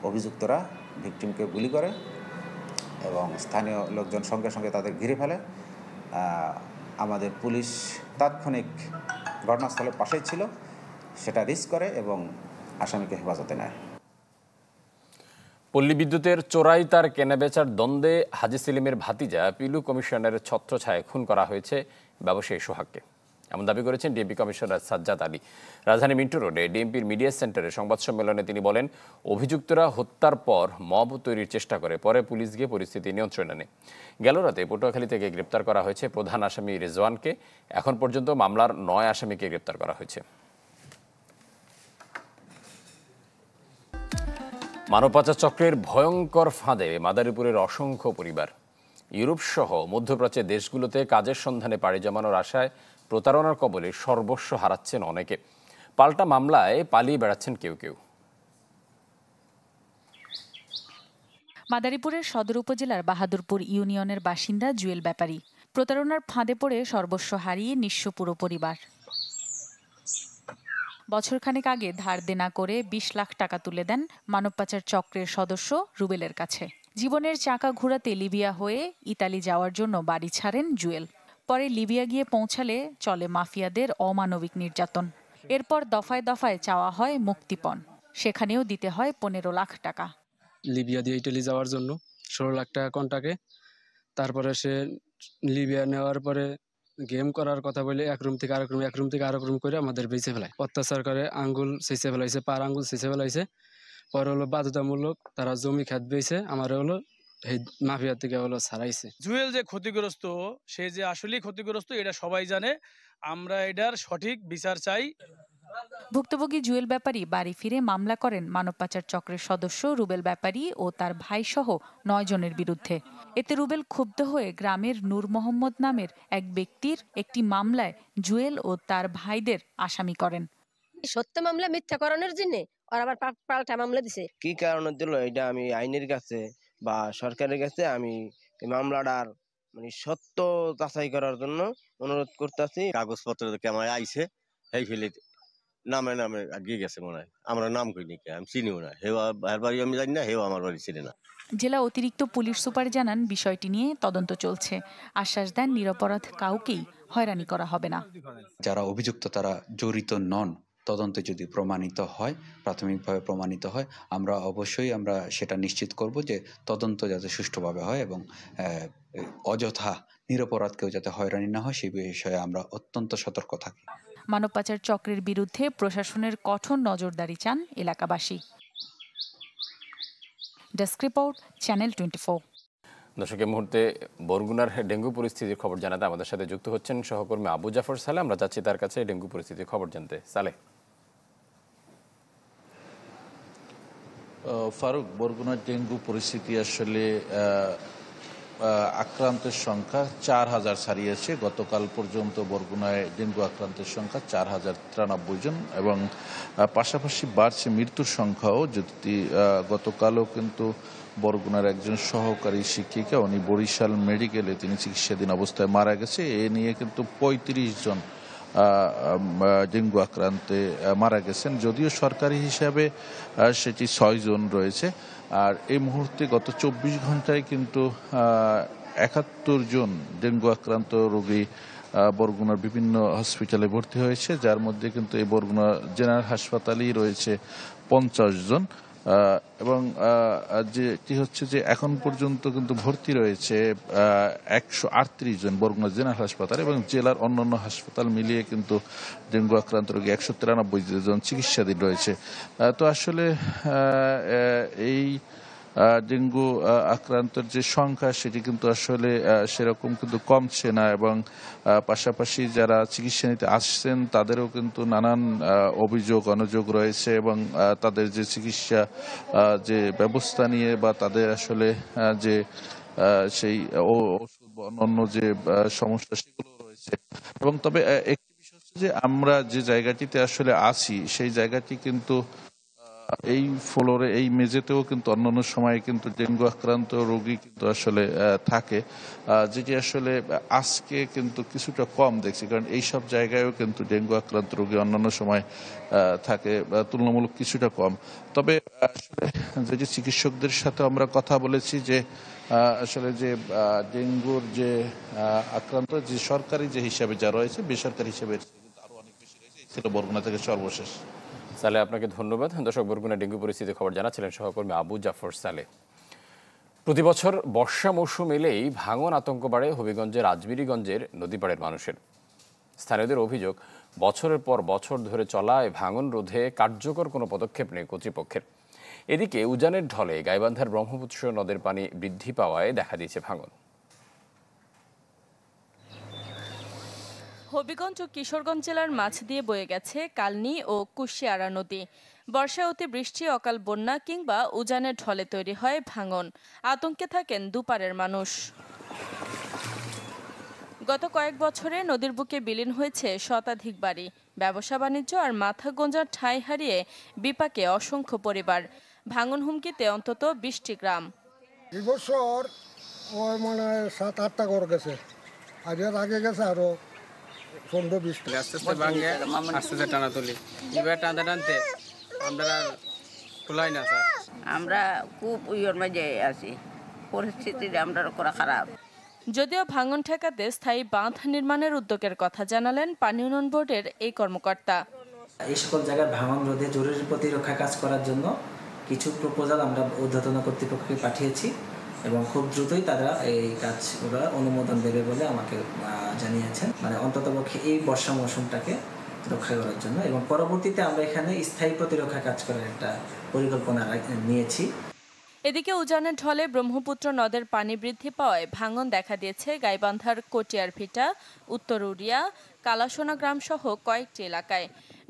অভিযুক্তরা ভিকটিমকে গুলি করে এবং স্থানীয় লোকজন সঙ্গে সঙ্গে তাদের ঘিরে ফেলে। আমাদের পুলিশ তাৎক্ষণিক ঘটনাস্থলের পাশেই ছিল, সেটা রিস্ক করে এবং আসামিকে হেফাজতে নেয়। পল্লী বিদ্যুতের চোরাই তার কেনাবেচার দ্বন্দ্বে হাজী সেলিমের ভাতিজা পিলু কমিশনারের ছত্রছায়ায় খুন করা হয়েছে ব্যবসায়ী সোহাগকে, এমন দাবি করেছেন ডিএমপি কমিশনার সাজ্জাদ আলী। রাজধানী মিন্টু রোডে ডিএমপির মিডিয়া সেন্টারে সংবাদ সম্মেলনে তিনি বলেন, অভিযুক্তরা হত্যার পর মব তৈরির চেষ্টা করে, পরে পুলিশ গিয়ে পরিস্থিতি নিয়ন্ত্রণে আনে। গেল রাতে পটুয়াখালী থেকে গ্রেপ্তার করা হয়েছে প্রধান আসামি রেজওয়ানকে। এখন পর্যন্ত মামলার 9 আসামিকে গ্রেপ্তার করা হয়েছে। মানব পাচার চক্রের ভয়ঙ্কর ফাঁদে মাদারীপুরের অসংখ্য পরিবার। ইউরোপ সহ মধ্যপ্রাচ্যের দেশগুলোতে কাজের সন্ধানে পাড়ি জমানোর আশায় প্রতারণার কবলে সর্বস্ব হারাচ্ছেন অনেকে। পাল্টা মামলায় পালিয়ে বেড়াচ্ছেন কেউ কেউ। মাদারীপুরের সদর উপজেলার বাহাদুরপুর ইউনিয়নের বাসিন্দা জুয়েল ব্যাপারী প্রতারণার ফাঁদে পড়ে সর্বস্ব হারিয়ে নিঃস্ব পুরো পরিবার। বছরখানেক আগে ধার দেনা করে 20 লাখ টাকা তুলে দেন মানব পাচার চক্রের সদস্য রুবেলের কাছে। জীবনের চাকা ঘোরাতে লিবিয়া হয়ে ইতালি যাওয়ার জন্য বাড়ি ছাড়েন জুয়েল। পরে লিবিয়া গিয়ে পৌঁছালে চলে মাফিয়াদের অমানবিক নির্যাতন। এরপর দফায় দফায় চাওয়া হয় মুক্তিপণ, সেখানেও দিতে হয় 15 লাখ টাকা। লিবিয়া দিয়ে ইটালি যাওয়ার জন্য 16 লাখ টাকা কন্টাকে, তারপরে সে লিবিয়া নেওয়ার পরে গেম করার কথা বলে এক রুম থেকে আরেক রুম করে আমাদের বেঁচে ফেলায়, অত্যাচার করে, আঙ্গুল শেষে ফেলাইছে, পার আঙ্গুল শেষে ফেলাইছে। পরে হলো বাধ্যতামূলক তারা জমি খাত বেঁচে আমার হলো এই মাফিয়া থেকে হলো ছাড়াইছে। জুয়েল যে ক্ষতিগ্রস্ত, সে যে আসলেই ক্ষতিগ্রস্ত এটা সবাই জানে। আমরা এটার সঠিক বিচার চাই। ভুক্তভোগী জুয়েল ব্যাপারী বাড়ি ফিরে মামলা করেন মানব পাচার চক্রের সদস্য রুবেল ব্যাপারী ও তার ভাই সহ 9 জনের বিরুদ্ধে। এতে রুবেল ক্ষুব্ধ হয়ে গ্রামের নূর মোহাম্মদ নামের এক ব্যক্তির একটি মামলায় জুয়েল ও তার ভাইদের আসামি করেন। সত্য মামলা মিথ্যাকরণের জন্য আর আবার পাল্টা মামলা দিছে। কি কারণে দিল এটা আমি আইনের কাছে বা সরকারের কাছে আমি এই মামলাটার মানে সত্য যাচাই করার জন্য অনুরোধ করতেছি। কাগজপত্র আমার আইছে এই ফেলে নামে নামে গিয়ে গেছে মনে হয়। আমরা নাম করিনি, আমি চিনিও না, হেও বাড়ি আমি জানি না, হেও আমার বাড়ি চিনি না। জেলা অতিরিক্ত পুলিশ সুপার জানান বিষয়টি নিয়ে তদন্ত চলছে। আশ্বাস দেন নিরপরাধ কাউকেই হয়রানি করা হবে না। যারা অভিযুক্ত তারা জড়িত নন, তদন্তে যদি প্রমাণিত হয়, প্রাথমিকভাবে প্রমাণিত হয়, আমরা অবশ্যই সেটা নিশ্চিত করব যে তদন্ত যাতে সুষ্ঠুভাবে হয় এবং অযথা নিরপরাধ কেউ যাতে হয়রানি না হয় সেই বিষয়ে আমরা অত্যন্ত সতর্ক থাকি। মানব পাচার চক্রের বিরুদ্ধে প্রশাসনের কঠোর নজরদারি চান এলাকাবাসী। Desk report, channel 24। দর্শক, এই মুহূর্তে বরগুনার ডেঙ্গু পরিস্থিতির খবর জানাতে আমাদের সাথে যুক্ত হচ্ছেন সহকর্মী আবু জাফর সালে। আমরা যাচ্ছি তার কাছে ডেঙ্গু পরিস্থিতির খবর জানতে। সালে। ফারুক, বরগুনার ডেঙ্গু পরিস্থিতি আসলে আক্রান্তের সংখ্যা 4000 ছাড়িয়েছে। গতকাল পর্যন্ত বরগুনায় ডেঙ্গু আক্রান্তের সংখ্যা 4093 জন এবং পাশাপাশি বাড়ছে মৃত্যুর সংখ্যাও। যদি গতকালও কিন্তু বরগুনার একজন সহকারী শিক্ষিকা, উনি বরিশাল মেডিকেলে তিনি চিকিৎসাধীন অবস্থায় মারা গেছে। এ নিয়ে কিন্তু 35 জন ডেঙ্গু আক্রান্তে মারা গেছেন, যদিও সরকারি হিসাবে সেটি 6 জন রয়েছে। আর এই মুহূর্তে গত 24 ঘন্টায় কিন্তু 71 জন ডেঙ্গু আক্রান্ত রোগী বরগুনার বিভিন্ন হসপিটালে ভর্তি হয়েছে, যার মধ্যে কিন্তু এই বরগুনা জেনারেল হাসপাতালেই রয়েছে 50 জন এবং যেটি হচ্ছে যে এখন পর্যন্ত কিন্তু ভর্তি রয়েছে 138 জন বরগুনা জেনারেল হাসপাতাল এবং জেলার অন্যান্য হাসপাতাল মিলিয়ে কিন্তু ডেঙ্গু আক্রান্ত রোগী 193 জন চিকিৎসাধীন রয়েছে। তো আসলে এই ডেঙ্গু আক্রান্তের যে সংখ্যা সেটি কিন্তু আসলে সেরকম কিন্তু কমছে না এবং পাশাপাশি যারা চিকিৎসা নিতে আসছেন তাদেরও কিন্তু নানান অভিযোগ অনযোগ রয়েছে এবং তাদের যে চিকিৎসা যে ব্যবস্থা নিয়ে বা তাদের আসলে যে সেই ওষুধ বা অন্যান্য যে সমস্যা সেগুলো রয়েছে। এবং তবে একটি বিষয় হচ্ছে যে আমরা যে জায়গাটিতে আসলে আছি সেই জায়গাটি কিন্তু এই ফ্লোরে এই মেঝেতেও কিন্তু অন্যান্য সময়ে কিন্তু ডেঙ্গু আক্রান্ত রোগী কিন্তু আসলে থাকে, যেটি আসলে আজকে কিন্তু কিছুটা কম দেখছি, কারণ এই সব জায়গায়ও কিন্তু ডেঙ্গু আক্রান্ত রোগী অন্যান্য সময় থাকে তুলনামূলক কিছুটা কম। তবে আসলে যে চিকিৎসকদের সাথে আমরা কথা বলেছি যে আসলে যে ডেঙ্গুর যে আক্রান্ত যে সরকারি যে হিসাবে যা রয়েছে বেসরকারি হিসাবে আরো অনেক বেশি রয়েছে। ছিল বরগুনা থেকে সর্বশেষ। সালে, আপনাকে ধন্যবাদ। দর্শক, বরগুনা ডেঙ্গু পরিস্থিতির খবর জানাচ্ছিলেন সহকর্মী আবু জাফর সালে। প্রতি বছর বর্ষা মৌসুম এলেই ভাঙন আতঙ্ক বাড়ে হবিগঞ্জের আজমিরিগঞ্জের নদীপাড়ের মানুষের। স্থানীয়দের অভিযোগ, বছরের পর বছর ধরে চলা এই ভাঙন রোধে কার্যকর কোনো পদক্ষেপ নেই কর্তৃপক্ষের। এদিকে উজানের ঢলে গাইবান্ধার ব্রহ্মপুত্র নদের পানি বৃদ্ধি পাওয়ায় দেখা দিয়েছে ভাঙন। হবিগঞ্জ ও কিশোরগঞ্জ জেলার মাছ দিয়ে বয়ে গেছে কালনী ও কুশিয়ারা নদী। বর্ষায় অতিবৃষ্টি, অকাল বন্যা কিংবা উজানের ঢলে তৈরি হয় ভাঙন। আতঙ্কে থাকেন দুপারের মানুষ। গত কয়েক বছরে নদীর বুকে বিলীন হয়েছে শতাধিক বাড়ি, ব্যবসা বাণিজ্য আর মাথা গোঁজার ঠাঁই হারিয়ে বিপাকে অসংখ্য পরিবার। ভাঙন হুমকিতে অন্তত 20টি গ্রাম। এই বছর মানে 7-8টা ঘর গেছে, আর এর আগে গেছে আরো 15-20টা। আস্তে আস্তে ভাঙে আস্তে আস্তে টানা তুলি, এবার টানতে টানতে আমরা তুলাই না স্যার। আমরা খুব ইয়ের মাঝে আছি, পরিস্থিতিটা আমরা করা খারাপ। যদিও ভাঙন ঠেকাতে স্থায়ী বাঁধ নির্মাণের উদ্যোগের কথা জানালেন পানি উন্নয়ন বোর্ডের এই কর্মকর্তা। এই সকল জায়গার ভাঙন রোধে জরুরি প্রতিরক্ষা কাজ করার জন্য কিছু প্রপোজাল আমরা ঊর্ধ্বতন কর্তৃপক্ষকে পাঠিয়েছি এবং খুব দ্রুতই তারা এই কাজ ওরা অনুমোদন দেবে বলে আমাকে জানিয়েছেন, মানে অন্ততপক্ষে এই বর্ষা মৌসুমটাকে রক্ষা করার জন্য। এবং পরবর্তীতে আমরা এখানে স্থায়ী প্রতিরক্ষা কাজ করার একটা পরিকল্পনা নিয়েছি। এদিকে উজানের ঢলে ব্রহ্মপুত্র নদের পানি বৃদ্ধি পাওয়ায় ভাঙন দেখা দিয়েছে গাইবান্ধার কটিয়ার ভিটা, উত্তর উড়িয়া, কালাসোনা গ্রাম সহ কয়েকটি এলাকায়।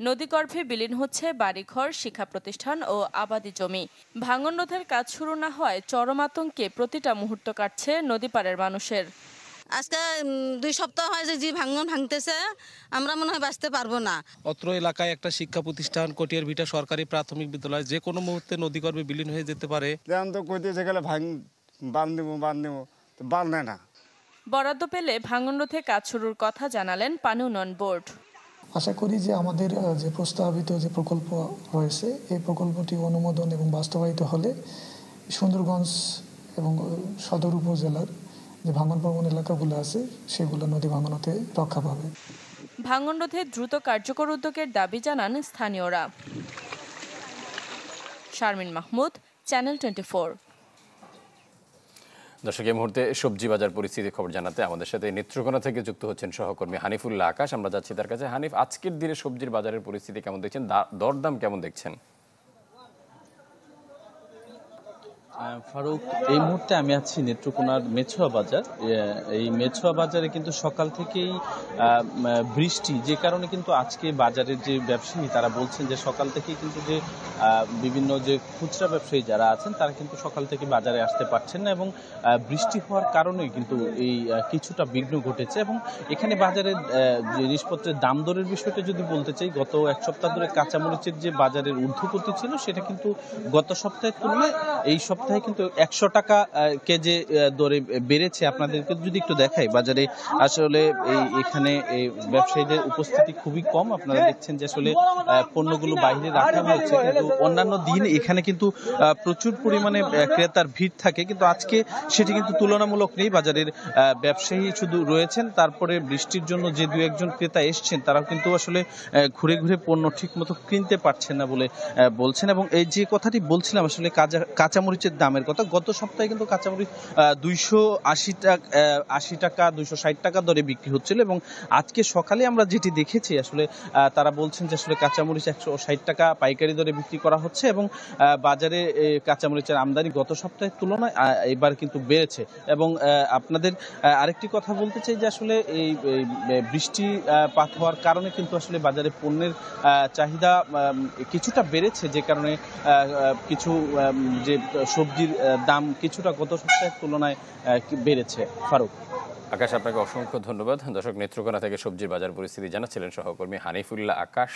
নদীগর্ভে বিলীন হচ্ছে বাড়িঘর, শিক্ষা প্রতিষ্ঠান ও আবাদি জমি। ভাঙন রোধের কাজ শুরু না হওয়ায় চরম আতঙ্কে প্রতিটা মুহূর্ত কাটছে নদীপাড়ের মানুষের। আজকে 2 সপ্তাহ হয় যে ভাঙন ভাঙতেছে, আমরা মনে হয় বাঁচতে পারবো না। অত্র এলাকায় একটা শিক্ষা প্রতিষ্ঠান কটিয়ার ভিটা সরকারি প্রাথমিক বিদ্যালয় যে কোনো মুহূর্তে নদীগর্ভে বিলীন হয়ে যেতে পারে। যেমন তো কইতেছে গেলে বাঁধ দেবো তো বাঁধ নেয় না। বরাদ্দ পেলে ভাঙন রোধে কাজ শুরুর কথা জানালেন পানি উন্নয়ন বোর্ড। আশা করি যে আমাদের যে প্রস্তাবিত যে প্রকল্প রয়েছে এই প্রকল্পটি অনুমোদন এবং বাস্তবায়িত হলে সুন্দরগঞ্জ এবং সদর উপজেলার যে ভাঙন প্রবণ এলাকাগুলো আছে সেগুলো নদী ভাঙন হতে রক্ষা পাবে। ভাঙন রোধে দ্রুত কার্যকর উদ্যোগের দাবি জানান স্থানীয়রা। শারমিন মাহমুদ, চ্যানেল 24। দর্শক, এই মুহূর্তে সবজি বাজার পরিস্থিতি খবর জানাতে আমাদের সাথে নেত্রকোনা থেকে যুক্ত হচ্ছেন সহকর্মী হানিফুল্লাহ আকাশ। আমরা যাচ্ছি তার কাছে। হানিফ, আজকের দিনে সবজির বাজারের পরিস্থিতি কেমন দেখছেন, দরদাম কেমন দেখছেন? ফারুক, এই মুহূর্তে আমি আছি নেত্রকোনার মেছুয়া বাজার। এই মেছুয়া বাজারে কিন্তু সকাল থেকেই বৃষ্টি, যে কারণে কিন্তু আজকে বাজারের যে ব্যবসায়ী তারা বলছেন যে সকাল থেকেই কিন্তু যে বিভিন্ন যে খুচরা ব্যবসায়ী যারা আছেন তারা কিন্তু সকাল থেকে বাজারে আসতে পারছেন না এবং বৃষ্টি হওয়ার কারণে কিন্তু এই কিছুটা বিঘ্ন ঘটেছে। এবং এখানে বাজারের জিনিসপত্রের দাম দরের বিষয়টা যদি বলতে চাই, গত এক সপ্তাহ ধরে কাঁচামরিচের যে বাজারের ঊর্ধ্বগতি ছিল সেটা কিন্তু গত সপ্তাহের তুলনায় এই সপ্তাহে কিন্তু 100 টাকা কেজি দরে বেড়েছে। আপনাদেরকে যদি একটু দেখাই, বাজারে আসলে এখানে ব্যবসায়ীদের উপস্থিতি খুবই কম। আপনারা দেখছেন যে আসলে পণ্যগুলো বাইরে রাখা হয়েছে, কিন্তু অন্যান্য দিন এখানে কিন্তু প্রচুর পরিমাণে ক্রেতার ভিড় থাকে, কিন্তু আজকে সেটি কিন্তু তুলনামূলক নেই। বাজারের ব্যবসায়ী শুধু রয়েছেন, তারপরে বৃষ্টির জন্য যে 2-1 ক্রেতা এসছেন তারাও কিন্তু আসলে ঘুরে ঘুরে পণ্য ঠিক মতো কিনতে পারছেন না বলে বলছেন। এবং এই যে কথাটি বলছিলাম আসলে কাঁচামরিচের দামের কথা, গত সপ্তাহে কিন্তু কাঁচামরিচ 280 টাকা 260 টাকা দরে বিক্রি হচ্ছিল এবং আজকে সকালে আমরা যেটি দেখেছি আসলে তারা বলছেন যে আসলে কাঁচামরিচ 160 টাকা পাইকারি দরে বিক্রি করা হচ্ছে এবং বাজারে কাঁচামরিচের আমদানি গত সপ্তাহের তুলনায় এবার কিন্তু বেড়েছে। এবং আপনাদের আরেকটি কথা বলতে চাই যে আসলে এই বৃষ্টিপাত হওয়ার কারণে কিন্তু আসলে বাজারে পণ্যের চাহিদা কিছুটা বেড়েছে, যে কারণে কিছু যে সবজির দাম কিছুটা গত সপ্তাহের তুলনায় বেড়েছে। ফারুক, আকাশ, আপনাকে অসংখ্য ধন্যবাদ। দর্শক, নেত্রকোনা থেকে সবজির বাজার পরিস্থিতি জানাচ্ছিলেন সহকর্মী হানিফুল্লাহ আকাশ।